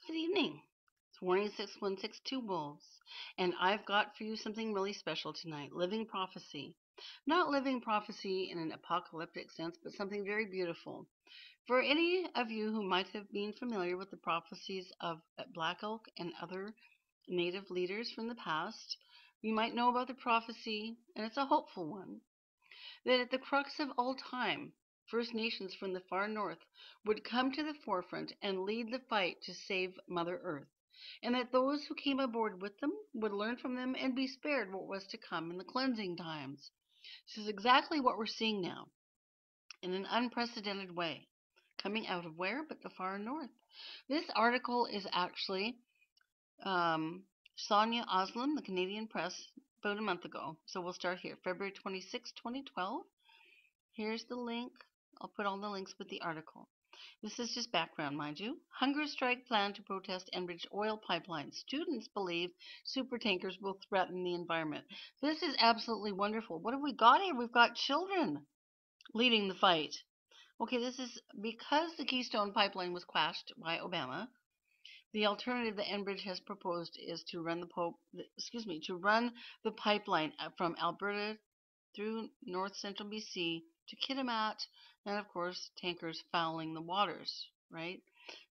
Good evening. It's Warning 6162 Wolves, and I've got for you something really special tonight, living prophecy. Not living prophecy in an apocalyptic sense, but something very beautiful. For any of you who might have been familiar with the prophecies of Black Elk and other native leaders from the past, you might know about the prophecy, and it's a hopeful one, that at the crux of all time, First Nations from the far north would come to the forefront and lead the fight to save Mother Earth, and that those who came aboard with them would learn from them and be spared what was to come in the cleansing times. This is exactly what we're seeing now, in an unprecedented way. Coming out of where but the far north? This article is actually Sonia Oslam, the Canadian Press, about a month ago. So we'll start here, February 26, 2012. Here's the link. I'll put all the links with the article. This is just background, mind you. Hunger strike plan to protest Enbridge Oil pipeline. Students believe supertankers will threaten the environment. This is absolutely wonderful. What have we got here? We've got children leading the fight. Okay, this is because the Keystone pipeline was quashed by Obama. The alternative that Enbridge has proposed is to run the pipeline from Alberta through north central BC to Kitimat, and of course, tankers fouling the waters, right?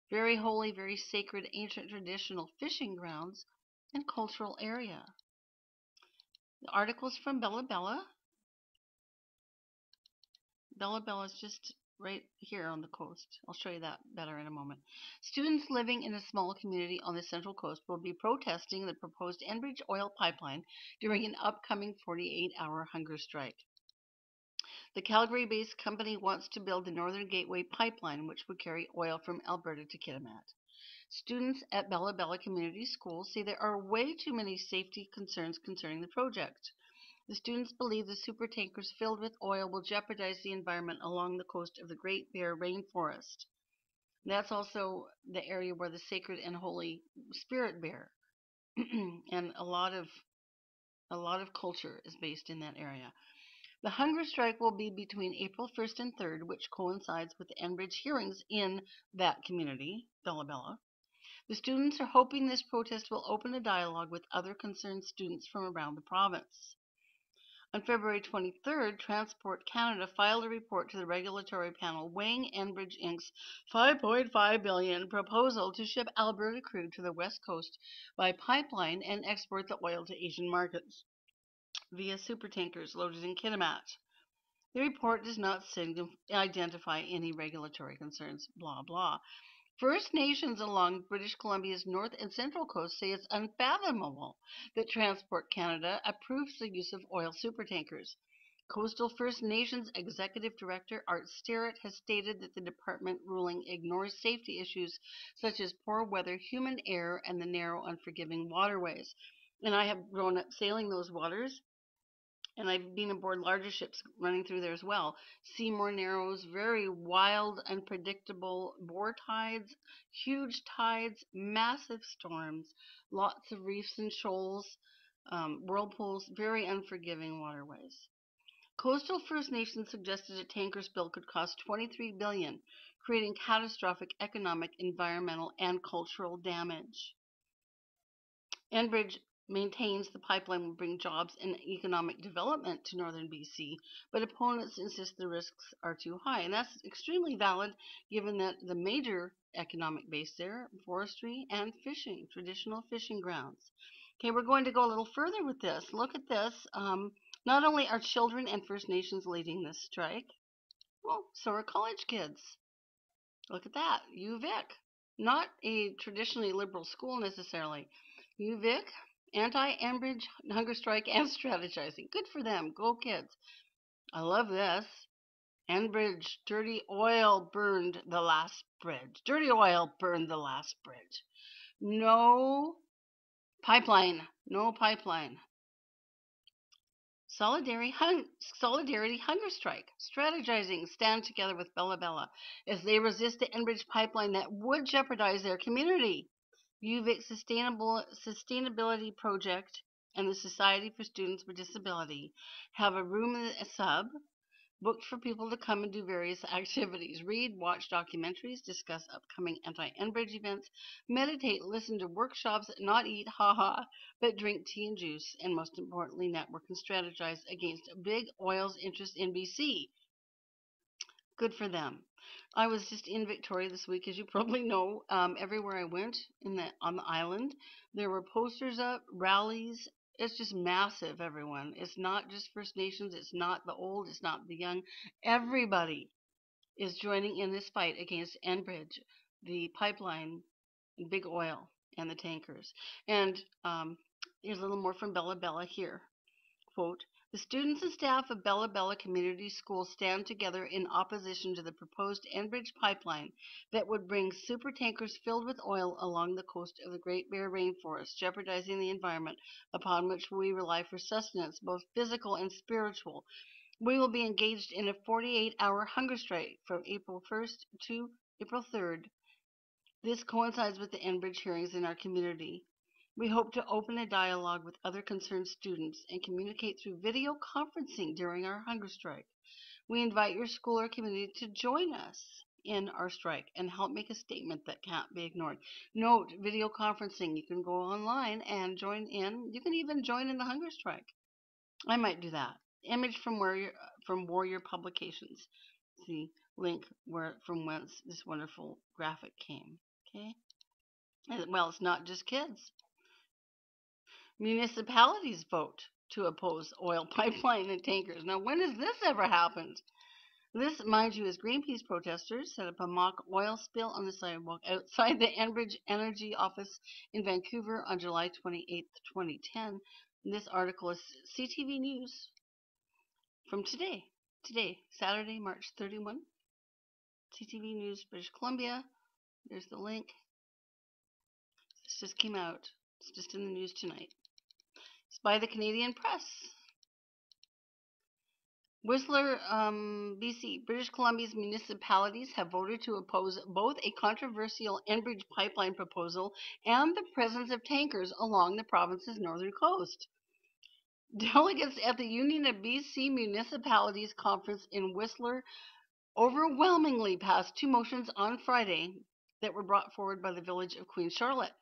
Very holy, very sacred, ancient, traditional fishing grounds and cultural area. The article's from Bella Bella. Bella Bella is just right here on the coast. I'll show you that better in a moment. Students living in a small community on the Central Coast will be protesting the proposed Enbridge Oil pipeline during an upcoming 48-hour hunger strike. The Calgary-based company wants to build the Northern Gateway pipeline, which would carry oil from Alberta to Kitimat. Students at Bella Bella Community School say there are way too many safety concerns concerning the project. The students believe the supertankers filled with oil will jeopardize the environment along the coast of the Great Bear Rainforest. That's also the area where the sacred and holy spirit bear, and a lot of culture is based in that area. The hunger strike will be between April 1st and 3rd, which coincides with the Enbridge hearings in that community, Bella Bella. The students are hoping this protest will open a dialogue with other concerned students from around the province. On February 23rd, Transport Canada filed a report to the regulatory panel weighing Enbridge Inc.'s $5.5 billion proposal to ship Alberta crude to the west coast by pipeline and export the oil to Asian markets via supertankers loaded in Kitimat. The report does not identify any regulatory concerns, blah, blah. First Nations along British Columbia's north and central coast say it's unfathomable that Transport Canada approves the use of oil supertankers. Coastal First Nations Executive Director Art Sterrett has stated that the department ruling ignores safety issues such as poor weather, humid air, and the narrow, unforgiving waterways. And I have grown up sailing those waters, and I've been aboard larger ships running through there as well. Seymour Narrows, very wild, unpredictable tides, huge tides, massive storms, lots of reefs and shoals, whirlpools, very unforgiving waterways. Coastal First Nations suggested a tanker's bill could cost $23 billion, creating catastrophic economic, environmental, and cultural damage. Enbridge maintains the pipeline will bring jobs and economic development to northern BC, but opponents insist the risks are too high. And that's extremely valid given that the major economic base there, forestry and fishing, traditional fishing grounds. Okay, we're going to go a little further with this. Look at this. Not only are children and First Nations leading this strike, well, so are college kids. Look at that. UVic. Not a traditionally liberal school necessarily. UVic, anti-Enbridge hunger strike and strategizing. Good for them. Go kids. I love this. Enbridge, dirty oil burned the last bridge. Dirty oil burned the last bridge. No pipeline. No pipeline. Solidarity hunger strike. Strategizing. Stand together with Bella Bella as they resist the Enbridge pipeline that would jeopardize their community. UVic Sustainability Project and the Society for Students with Disability have a room in a sub booked for people to come and do various activities, read, watch documentaries, discuss upcoming anti-Enbridge events, meditate, listen to workshops, not eat, haha, but drink tea and juice, and most importantly, network and strategize against Big Oil's interest in BC. Good for them. I was just in Victoria this week, as you probably know. Everywhere I went on the island, there were posters up, rallies. It's just massive, everyone. It's not just First Nations. It's not the old. It's not the young. Everybody is joining in this fight against Enbridge, the pipeline, Big Oil, and the tankers. And here's a little more from Bella Bella here. Quote, the students and staff of Bella Bella Community School stand together in opposition to the proposed Enbridge pipeline that would bring supertankers filled with oil along the coast of the Great Bear Rainforest, jeopardizing the environment upon which we rely for sustenance, both physical and spiritual. We will be engaged in a 48-hour hunger strike from April 1st to April 3rd. This coincides with the Enbridge hearings in our community. We hope to open a dialogue with other concerned students and communicate through video conferencing during our hunger strike. We invite your school or community to join us in our strike and help make a statement that can't be ignored. Note, video conferencing. You can go online and join in. You can even join in the hunger strike. I might do that. Image from Warrior Publications. The link from whence this wonderful graphic came. Okay. Well, it's not just kids. Municipalities vote to oppose oil pipeline and tankers. Now, when has this ever happened? This, mind you, is Greenpeace protesters set up a mock oil spill on the sidewalk outside the Enbridge Energy office in Vancouver on July 28, 2010. And this article is CTV News from today, Saturday, March 31. CTV News, British Columbia. There's the link. This just came out. It's just in the news tonight. It's by the Canadian Press. Whistler, BC, British Columbia's municipalities have voted to oppose both a controversial Enbridge pipeline proposal and the presence of tankers along the province's northern coast. Delegates at the Union of BC Municipalities Conference in Whistler overwhelmingly passed two motions on Friday that were brought forward by the village of Queen Charlotte.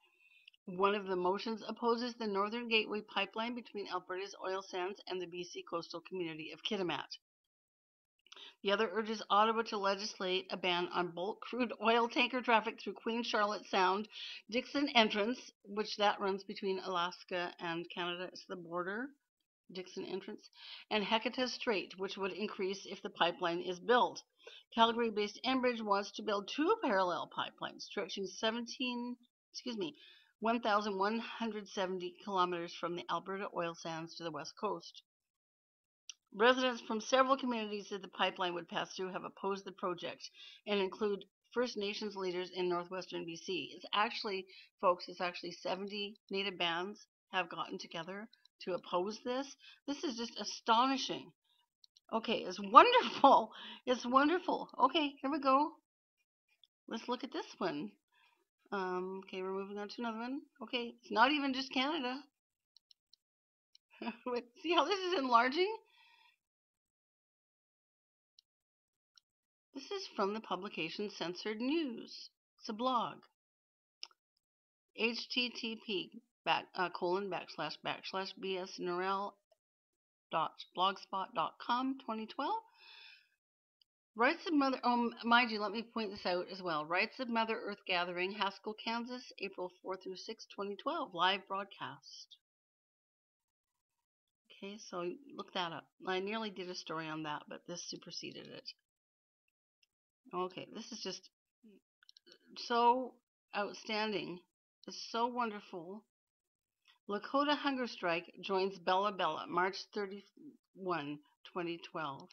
One of the motions opposes the Northern Gateway pipeline between Alberta's oil sands and the BC coastal community of Kitimat. The other urges Ottawa to legislate a ban on bulk crude oil tanker traffic through Queen Charlotte Sound, Dixon Entrance, which that runs between Alaska and Canada. It's the border, Dixon Entrance, and Hecate Strait, which would increase if the pipeline is built. Calgary-based Enbridge wants to build two parallel pipelines stretching 1,170 kilometers from the Alberta oil sands to the west coast. Residents from several communities that the pipeline would pass through have opposed the project and include First Nations leaders in northwestern BC. It's actually 70 native bands have gotten together to oppose this. This is just astonishing. Okay, it's wonderful. It's wonderful. Okay, here we go. Let's look at this one. Okay, we're moving on to another one. Okay, it's not even just Canada. See how this is enlarging? This is from the publication Censored News. It's a blog. http://bsnorel.blogspot.com 2012. Rights of Mother, mind you, let me point this out as well. Rights of Mother Earth Gathering, Haskell, Kansas, April 4 through 6, 2012, live broadcast. Okay, so look that up. I nearly did a story on that, but this superseded it. Okay, this is just so outstanding. It's so wonderful. Lakota Hunger Strike joins Bella Bella, March 31, 2012.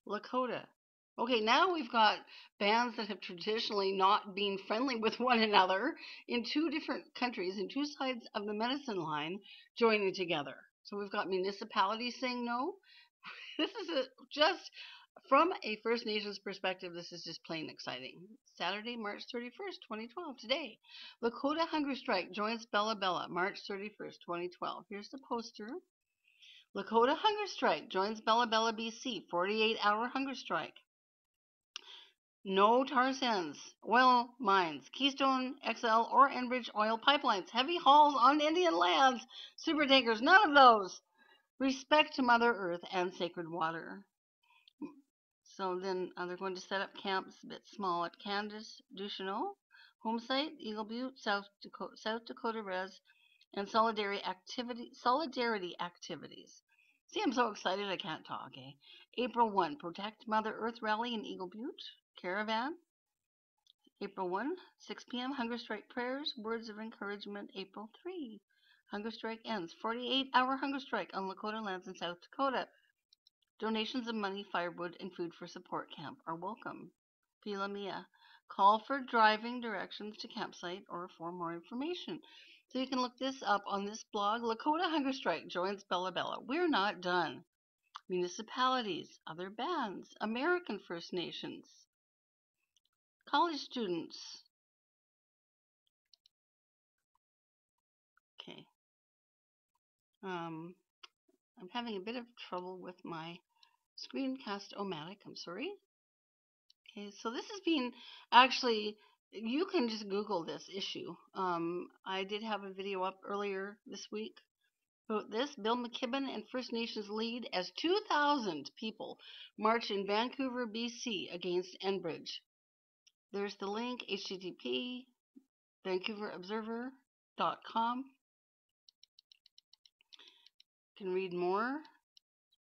Lakota. Okay, now we've got bands that have traditionally not been friendly with one another in two different countries, in two sides of the medicine line, joining together. So we've got municipalities saying no. This is just, from a First Nations perspective, this is just plain exciting. Saturday, March 31st, 2012, today. Lakota Hunger Strike joins Bella Bella, March 31st, 2012. Here's the poster. Lakota hunger strike joins Bella Bella, BC. 48-hour hunger strike. No tar sands, oil mines, Keystone XL or Enbridge oil pipelines, heavy hauls on Indian lands, supertankers, none of those. Respect to Mother Earth and sacred water. So then they're going to set up camps a bit small at Candace Ducheneau, home site, Eagle Butte, South Dakota Res, and solidarity activities. See, I'm so excited I can't talk, eh? April 1, Protect Mother Earth Rally in Eagle Butte, Caravan. April 1, 6 p.m., Hunger Strike Prayers, Words of Encouragement. April 3, Hunger Strike ends. 48-hour hunger strike on Lakota lands in South Dakota. Donations of money, firewood, and food for support camp are welcome. Pila Mia. Call for driving directions to campsite or for more information. So you can look this up on this blog. Lakota Hunger Strike joins Bella Bella. We're not done. Municipalities, other bands, American First Nations, college students. Okay. I'm having a bit of trouble with my screencast-o-matic. I'm sorry. Okay, so this has been actually, you can just Google this issue. I did have a video up earlier this week about this. Bill McKibben and First Nations lead as 2,000 people march in Vancouver, BC against Enbridge. There's the link, http vancouverobserver.com. You can read more.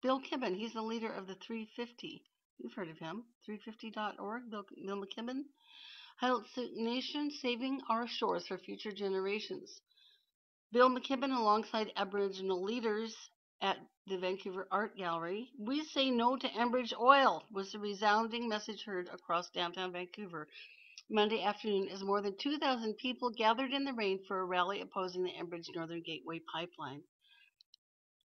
Bill Kibben, he's the leader of the 350. You've heard of him. 350.org, Bill McKibben. Hailed Nation, saving our shores for future generations. Bill McKibben, alongside Aboriginal leaders at the Vancouver Art Gallery. We say no to Enbridge Oil was the resounding message heard across downtown Vancouver Monday afternoon as more than 2,000 people gathered in the rain for a rally opposing the Enbridge Northern Gateway pipeline.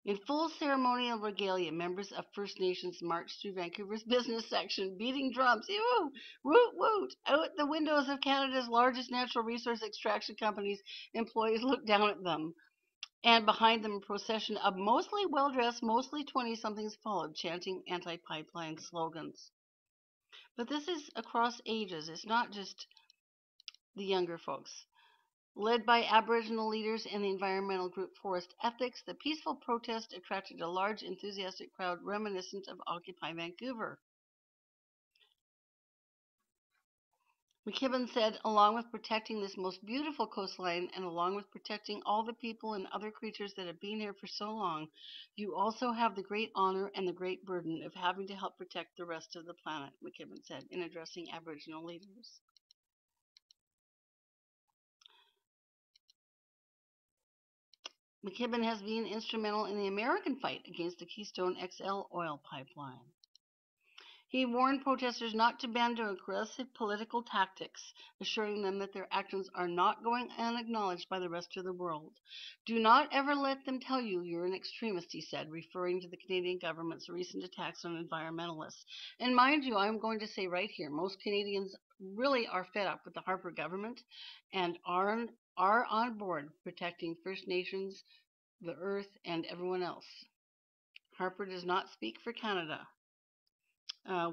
In full ceremonial regalia, members of First Nations marched through Vancouver's business section, beating drums, ew, woot woot, out the windows of Canada's largest natural resource extraction companies. Employees looked down at them, and behind them a procession of mostly well-dressed, mostly 20-somethings followed, chanting anti-pipeline slogans. But this is across ages. It's not just the younger folks. Led by Aboriginal leaders and the environmental group Forest Ethics, the peaceful protest attracted a large, enthusiastic crowd reminiscent of Occupy Vancouver. McKibben said, along with protecting this most beautiful coastline and along with protecting all the people and other creatures that have been here for so long, you also have the great honor and the great burden of having to help protect the rest of the planet, McKibben said in addressing Aboriginal leaders. McKibben has been instrumental in the American fight against the Keystone XL oil pipeline. He warned protesters not to bend to aggressive political tactics, assuring them that their actions are not going unacknowledged by the rest of the world. Do not ever let them tell you you're an extremist, he said, referring to the Canadian government's recent attacks on environmentalists. And mind you, I'm going to say right here, most Canadians really are fed up with the Harper government and are on board protecting First Nations, the Earth, and everyone else. Harper does not speak for Canada.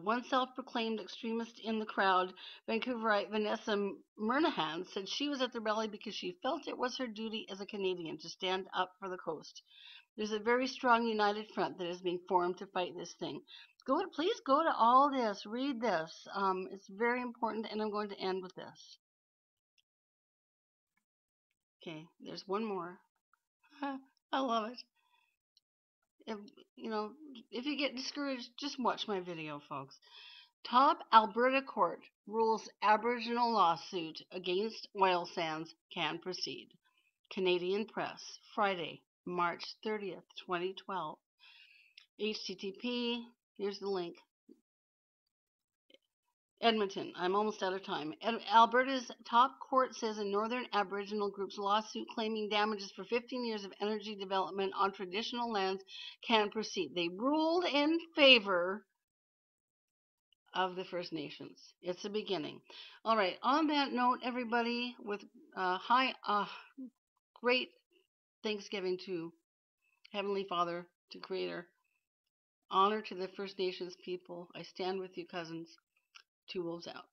One self-proclaimed extremist in the crowd, Vancouverite Vanessa Murnahan, said she was at the rally because she felt it was her duty as a Canadian to stand up for the coast. There's a very strong united front that is being formed to fight this thing. Please go to all this, read this. It's very important, and I'm going to end with this. Okay, there's one more. I love it. If you get discouraged, just watch my video, folks. Top Alberta court rules Aboriginal lawsuit against oil sands can proceed. Canadian Press, Friday, March 30th, 2012. HTTP, here's the link. Edmonton, I'm almost out of time. Alberta's top court says a Northern Aboriginal group's lawsuit claiming damages for 15 years of energy development on traditional lands can proceed. They ruled in favor of the First Nations. It's a beginning. All right, on that note, everybody, with great Thanksgiving to Heavenly Father to Creator. Honor to the First Nations people. I stand with you, cousins. Two Wolves out.